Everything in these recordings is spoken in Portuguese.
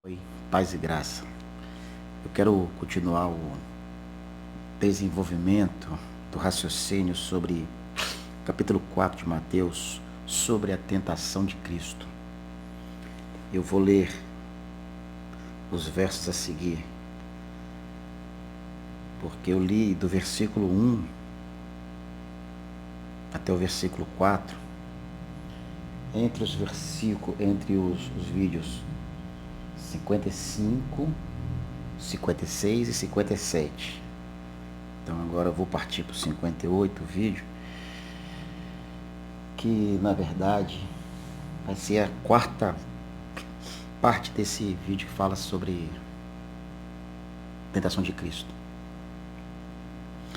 Oi, paz e graça. Eu quero continuar o desenvolvimento do raciocínio sobre capítulo 4 de Mateus, sobre a tentação de Cristo. Eu vou ler os versos a seguir, porque eu li do versículo 1 até o versículo 4, entre os vídeos 55, 56 e 57. Então agora eu vou partir para o 58 vídeo, que na verdade vai ser a quarta parte desse vídeo que fala sobre a tentação de Cristo.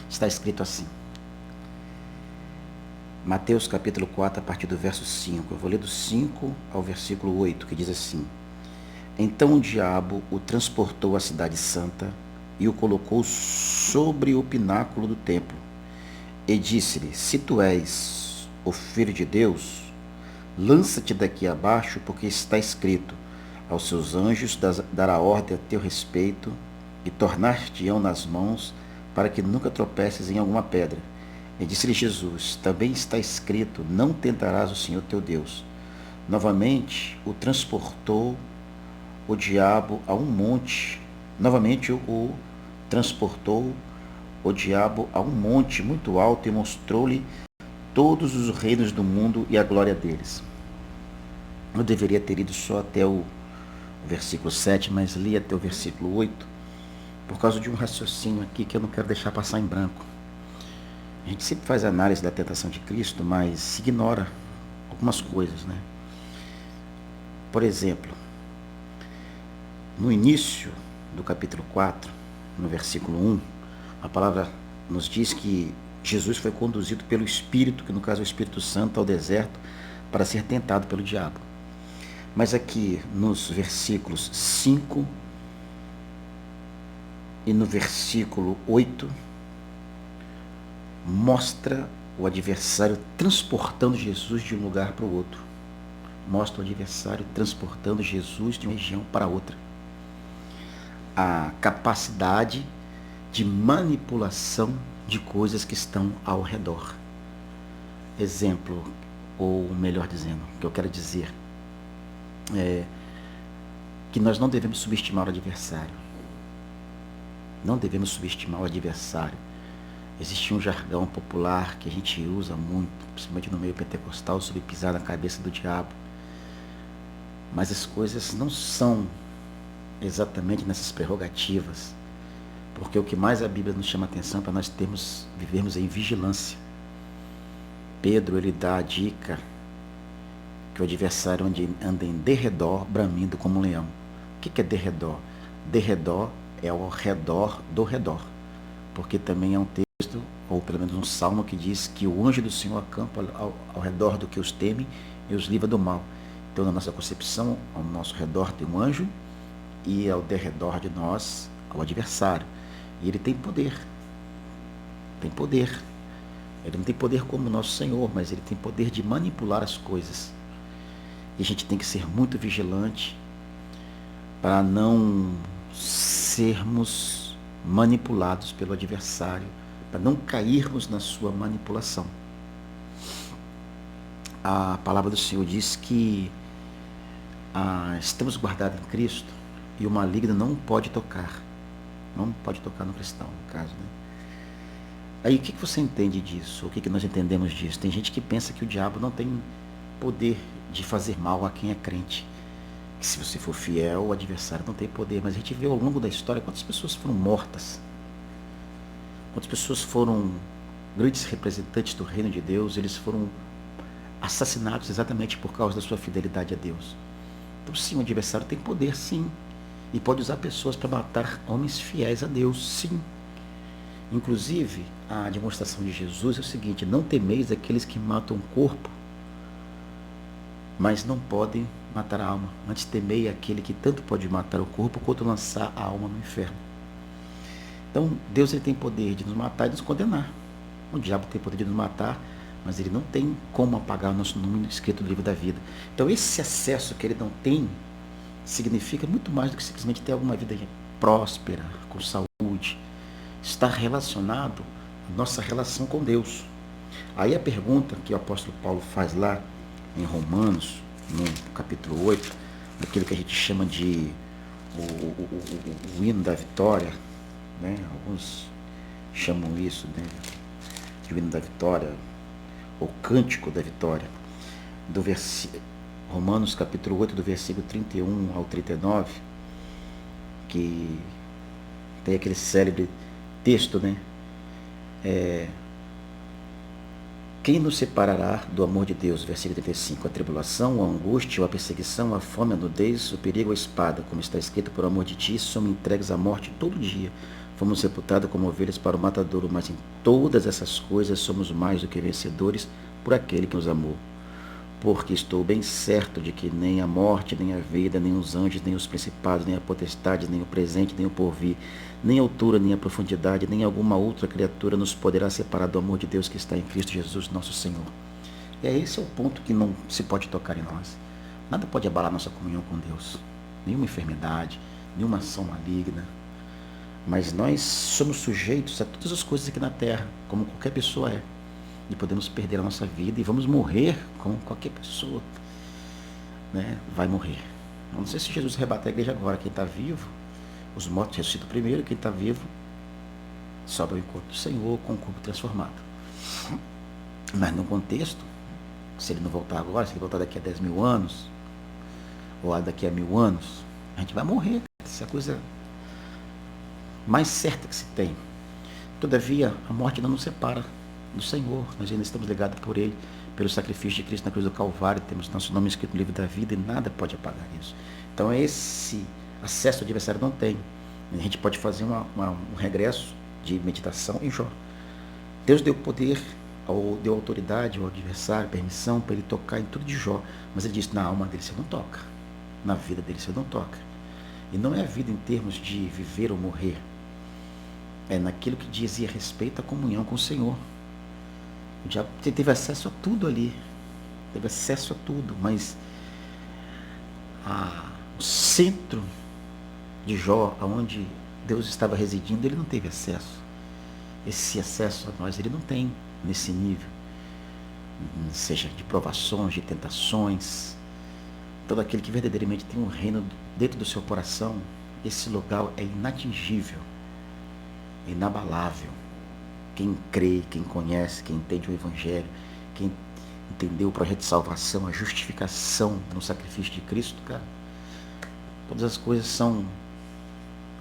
Está escrito assim, Mateus capítulo 4, a partir do verso 5. Eu vou ler do 5 ao versículo 8, que diz assim: Então o diabo o transportou à cidade santa e o colocou sobre o pináculo do templo. E disse-lhe: Se tu és o filho de Deus, lança-te daqui abaixo, porque está escrito: Aos seus anjos dará ordem a teu respeito, e tornar-te-ão nas mãos, para que nunca tropeces em alguma pedra. E disse-lhe Jesus: Também está escrito: Não tentarás o Senhor teu Deus. Novamente o transportou o diabo a um monte. Novamente o transportou o diabo a um monte muito alto e mostrou-lhe todos os reinos do mundo e a glória deles. Eu deveria ter ido só até o versículo 7, mas li até o versículo 8, por causa de um raciocínio aqui que eu não quero deixar passar em branco. A gente sempre faz análise da tentação de Cristo, mas se ignora algumas coisas, né? Por exemplo, no início do capítulo 4, no versículo 1, a palavra nos diz que Jesus foi conduzido pelo Espírito, que no caso é o Espírito Santo, ao deserto para ser tentado pelo diabo. Mas aqui nos versículos 5 e no versículo 8, mostra o adversário transportando Jesus de um lugar para o outro. Mostra o adversário transportando Jesus de uma região para outra. A capacidade de manipulação de coisas que estão ao redor. Exemplo, ou melhor dizendo, o que eu quero dizer é que nós não devemos subestimar o adversário. Não devemos subestimar o adversário. Existe um jargão popular que a gente usa muito, principalmente no meio pentecostal, sobre pisar na cabeça do diabo. Mas as coisas não são exatamente nessas prerrogativas, porque o que mais a Bíblia nos chama a atenção é para nós vivermos em vigilância. Pedro, ele dá a dica que o adversário anda em derredor, bramindo como um leão. O que é derredor? Derredor é ao redor do redor, porque também é um texto, ou pelo menos um salmo, que diz que o anjo do Senhor acampa ao redor do que os temem e os livra do mal. Então, na nossa concepção, ao nosso redor tem um anjo e ao derredor de nós, ao adversário. E ele tem poder. Tem poder. Ele não tem poder como o nosso Senhor, mas ele tem poder de manipular as coisas. E a gente tem que ser muito vigilante para não sermos manipulados pelo adversário, para não cairmos na sua manipulação. A palavra do Senhor diz que estamos guardados em Cristo e o maligno não pode tocar. Não pode tocar no cristão, no caso, né? Aí o que você entende disso? O que nós entendemos disso? Tem gente que pensa que o diabo não tem poder de fazer mal a quem é crente. Que se você for fiel, o adversário não tem poder. Mas a gente vê ao longo da história quantas pessoas foram mortas. Quantas pessoas foram grandes representantes do reino de Deus. Eles foram assassinados exatamente por causa da sua fidelidade a Deus. Então sim, o adversário tem poder, sim. E pode usar pessoas para matar homens fiéis a Deus, sim. Inclusive, a demonstração de Jesus é o seguinte: não temeis aqueles que matam o corpo, mas não podem matar a alma. Antes temei aquele que tanto pode matar o corpo quanto lançar a alma no inferno. Então, Deus, ele tem poder de nos matar e nos condenar. O diabo tem poder de nos matar, mas ele não tem como apagar o nosso nome escrito no livro da vida. Então, esse acesso que ele não tem, significa muito mais do que simplesmente ter alguma vida próspera, com saúde. Está relacionado à nossa relação com Deus. Aí a pergunta que o apóstolo Paulo faz lá em Romanos, no capítulo 8, daquilo que a gente chama de o hino da vitória, né? Alguns chamam isso, né, de hino da vitória, ou cântico da vitória, do Romanos capítulo 8, do versículo 31 ao 39, que tem aquele célebre texto, né? Quem nos separará do amor de Deus? Versículo 35. A tribulação, a angústia, a perseguição, a fome, a nudez, o perigo, a espada. Como está escrito, por amor de ti, somos entregues à morte todo dia. Fomos reputados como ovelhas para o matadouro, mas em todas essas coisas somos mais do que vencedores por aquele que nos amou. Porque estou bem certo de que nem a morte, nem a vida, nem os anjos, nem os principados, nem a potestade, nem o presente, nem o porvir, nem a altura, nem a profundidade, nem alguma outra criatura nos poderá separar do amor de Deus que está em Cristo Jesus, nosso Senhor. E esse é o ponto que não se pode tocar em nós. Nada pode abalar nossa comunhão com Deus. Nenhuma enfermidade, nenhuma ação maligna. Mas nós somos sujeitos a todas as coisas aqui na terra, como qualquer pessoa é. E podemos perder a nossa vida e vamos morrer como qualquer pessoa, né, vai morrer. Eu não sei se Jesus rebate a igreja agora. Quem está vivo, os mortos ressuscitam primeiro, quem está vivo sobe ao encontro do Senhor com o corpo transformado. Mas no contexto, se ele não voltar agora, se ele voltar daqui a 10 mil anos, ou daqui a 1000 anos, a gente vai morrer. Essa é a coisa mais certa que se tem. Todavia, a morte não nos separa do Senhor. Nós ainda estamos ligados por Ele, pelo sacrifício de Cristo na cruz do Calvário. Temos nosso nome escrito no livro da vida e nada pode apagar isso. Então esse acesso o adversário não tem. A gente pode fazer um regresso de meditação em Jó. Deus deu poder, deu autoridade ao adversário, permissão para ele tocar em tudo de Jó. Mas ele disse, na alma dele você não toca. Na vida dele você não toca. E não é a vida em termos de viver ou morrer. É naquilo que dizia respeito à comunhão com o Senhor. O diabo teve acesso a tudo ali. Teve acesso a tudo. Mas o centro de Jó, onde Deus estava residindo, ele não teve acesso. Esse acesso a nós ele não tem nesse nível. Seja de provações, de tentações. Todo aquele que verdadeiramente tem um reino dentro do seu coração, esse lugar é inatingível, é inabalável. Quem crê, quem conhece, quem entende o Evangelho, quem entendeu o projeto de salvação, a justificação no sacrifício de Cristo, cara, todas as coisas são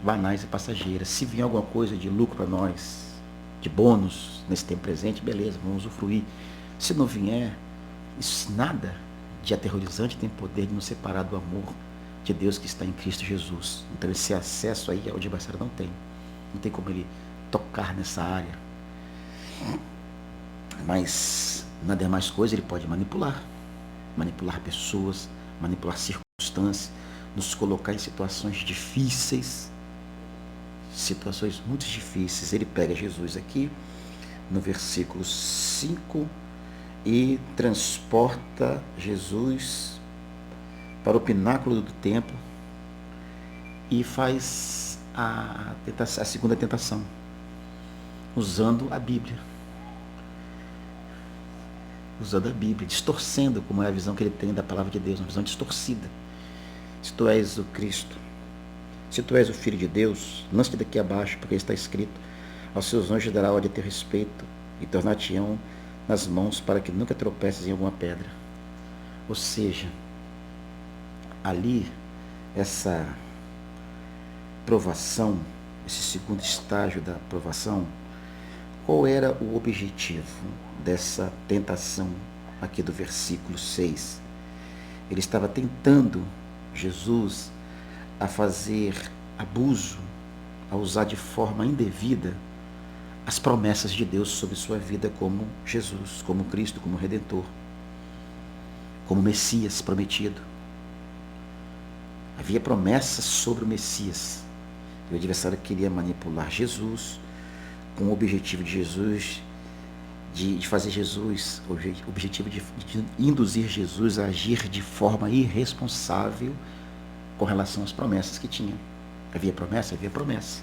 banais e passageiras. Se vier alguma coisa de lucro para nós, de bônus nesse tempo presente, beleza, vamos usufruir. Se não vier, isso nada de aterrorizante tem poder de nos separar do amor de Deus que está em Cristo Jesus. Então esse acesso aí o adversário não tem. Não tem como ele tocar nessa área. Mas na demais coisa ele pode manipular pessoas, manipular circunstâncias, nos colocar em situações difíceis, situações muito difíceis. Ele pega Jesus aqui no versículo 5 e transporta Jesus para o pináculo do templo e faz a segunda tentação, usando a Bíblia, distorcendo como é a visão que ele tem da palavra de Deus, uma visão distorcida. Se tu és o Cristo, se tu és o Filho de Deus, lance-te daqui abaixo, porque está escrito, aos seus anjos dará ordem a teu respeito e tornar-te-ão nas mãos para que nunca tropeces em alguma pedra. Ou seja, ali, essa provação, esse segundo estágio da provação, qual era o objetivo dessa tentação aqui do versículo 6? Ele estava tentando Jesus a fazer abuso, a usar de forma indevida as promessas de Deus sobre sua vida como Jesus, como Cristo, como Redentor, como Messias prometido. Havia promessas sobre o Messias. E o adversário queria manipular Jesus com o objetivo de Jesus, de fazer Jesus, o objetivo de induzir Jesus a agir de forma irresponsável com relação às promessas que tinha. Havia promessa? Havia promessa.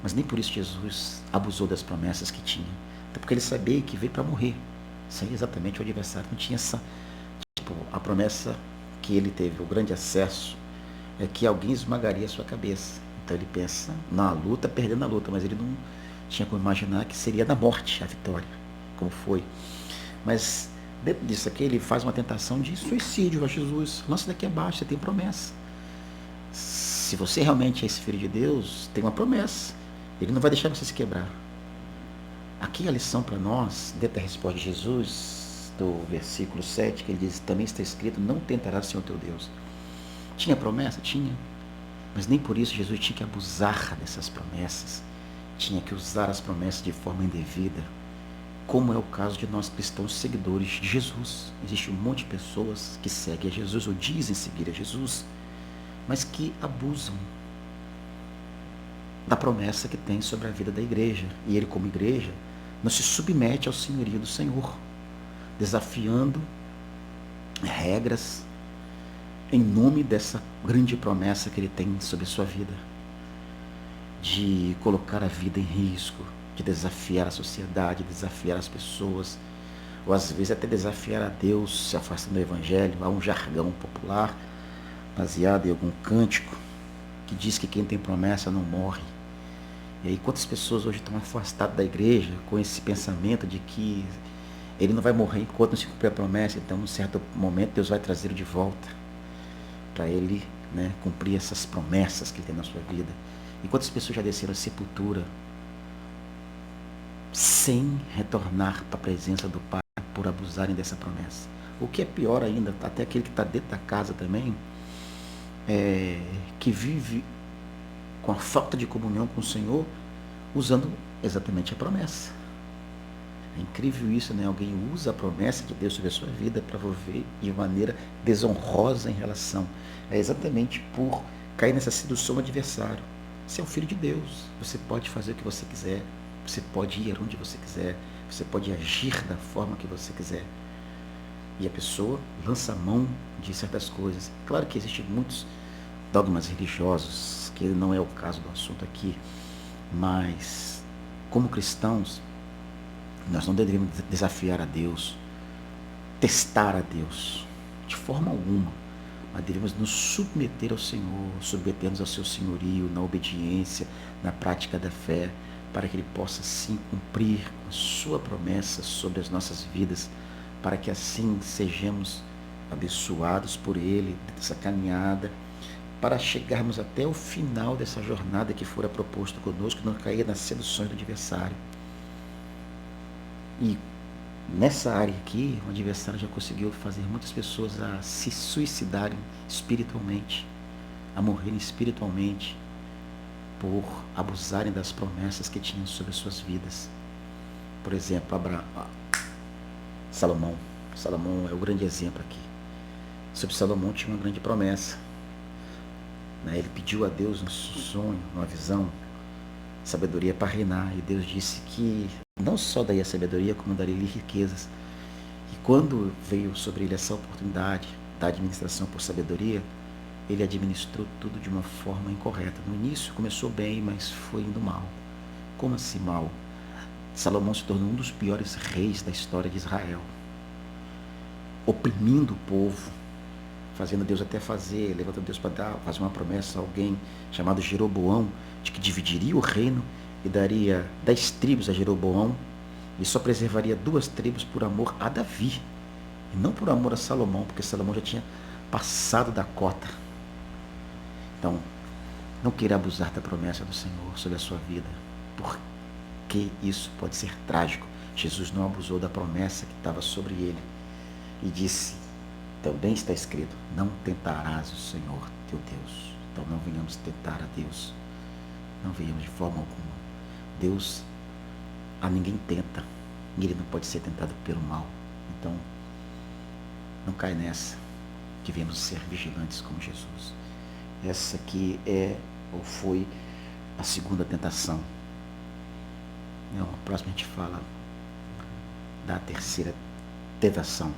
Mas nem por isso Jesus abusou das promessas que tinha. Até porque ele sabia que veio para morrer. Isso aí exatamente o adversário não tinha essa... Tipo, a promessa que ele teve, o grande acesso, é que alguém esmagaria a sua cabeça. Então ele pensa na luta, perdendo a luta, mas ele não tinha como imaginar que seria na morte a vitória, como foi. Mas dentro disso aqui ele faz uma tentação de suicídio a Jesus. Lança daqui abaixo, você tem promessa. Se você realmente é esse filho de Deus, tem uma promessa. Ele não vai deixar você se quebrar. Aqui a lição para nós, dentro da resposta de Jesus, do versículo 7, que ele diz, também está escrito, não tentarás o Senhor teu Deus. Tinha promessa? Tinha. Mas nem por isso Jesus tinha que abusar dessas promessas. Tinha que usar as promessas de forma indevida, como é o caso de nós cristãos seguidores de Jesus. Existe um monte de pessoas que seguem a Jesus ou dizem seguir a Jesus, mas que abusam da promessa que tem sobre a vida da igreja. E ele, como igreja, não se submete ao senhorio do Senhor, desafiando regras em nome dessa grande promessa que ele tem sobre a sua vida, de colocar a vida em risco, de desafiar a sociedade, desafiar as pessoas, ou às vezes até desafiar a Deus, se afastando do evangelho. Há um jargão popular baseado em algum cântico que diz que quem tem promessa não morre. E aí quantas pessoas hoje estão afastadas da igreja com esse pensamento de que ele não vai morrer enquanto não se cumprir a promessa, então em certo momento Deus vai trazê-lo de volta para ele, né, cumprir essas promessas que ele tem na sua vida. E quantas pessoas já desceram a sepultura sem retornar para a presença do Pai por abusarem dessa promessa. O que é pior ainda, até aquele que está dentro da casa também, que vive com a falta de comunhão com o Senhor, usando exatamente a promessa. É incrível isso, né? Alguém usa a promessa de Deus sobre a sua vida para viver de maneira desonrosa em relação. É exatamente por cair nessa sedução do adversário. Você é um filho de Deus, você pode fazer o que você quiser, você pode ir onde você quiser, você pode agir da forma que você quiser. E a pessoa lança a mão de certas coisas. Claro que existem muitos dogmas religiosos, que não é o caso do assunto aqui, mas como cristãos, nós não devemos desafiar a Deus, testar a Deus, de forma alguma, mas devemos nos submeter ao Senhor, submetermos ao seu senhorio, na obediência, na prática da fé, para que Ele possa sim cumprir a sua promessa sobre as nossas vidas, para que assim sejamos abençoados por Ele, dessa caminhada, para chegarmos até o final dessa jornada que fora proposto conosco, não cair nas seduções do adversário. E nessa área aqui, o adversário já conseguiu fazer muitas pessoas a se suicidarem espiritualmente, a morrerem espiritualmente, por abusarem das promessas que tinham sobre as suas vidas. Por exemplo, Salomão. Salomão é o grande exemplo aqui. Sobre Salomão tinha uma grande promessa. Ele pediu a Deus um sonho, uma visão, sabedoria para reinar. E Deus disse que não só daria sabedoria, como daria-lhe riquezas. E quando veio sobre ele essa oportunidade da administração por sabedoria, ele administrou tudo de uma forma incorreta. No início começou bem, mas foi indo mal. Como assim mal? Salomão se tornou um dos piores reis da história de Israel, oprimindo o povo, fazendo Deus até levantando Deus para fazer uma promessa a alguém chamado Jeroboão, de que dividiria o reino e daria 10 tribos a Jeroboão, e só preservaria 2 tribos por amor a Davi, e não por amor a Salomão, porque Salomão já tinha passado da cota. Então, não queira abusar da promessa do Senhor sobre a sua vida, porque isso pode ser trágico. Jesus não abusou da promessa que estava sobre ele e disse, também está escrito, não tentarás o Senhor teu Deus. Então não venhamos tentar a Deus, não venhamos de forma alguma. Deus a ninguém tenta, e ele não pode ser tentado pelo mal. Então não cai nessa, devemos ser vigilantes como Jesus. Essa aqui foi a segunda tentação. A próxima a gente fala da terceira tentação.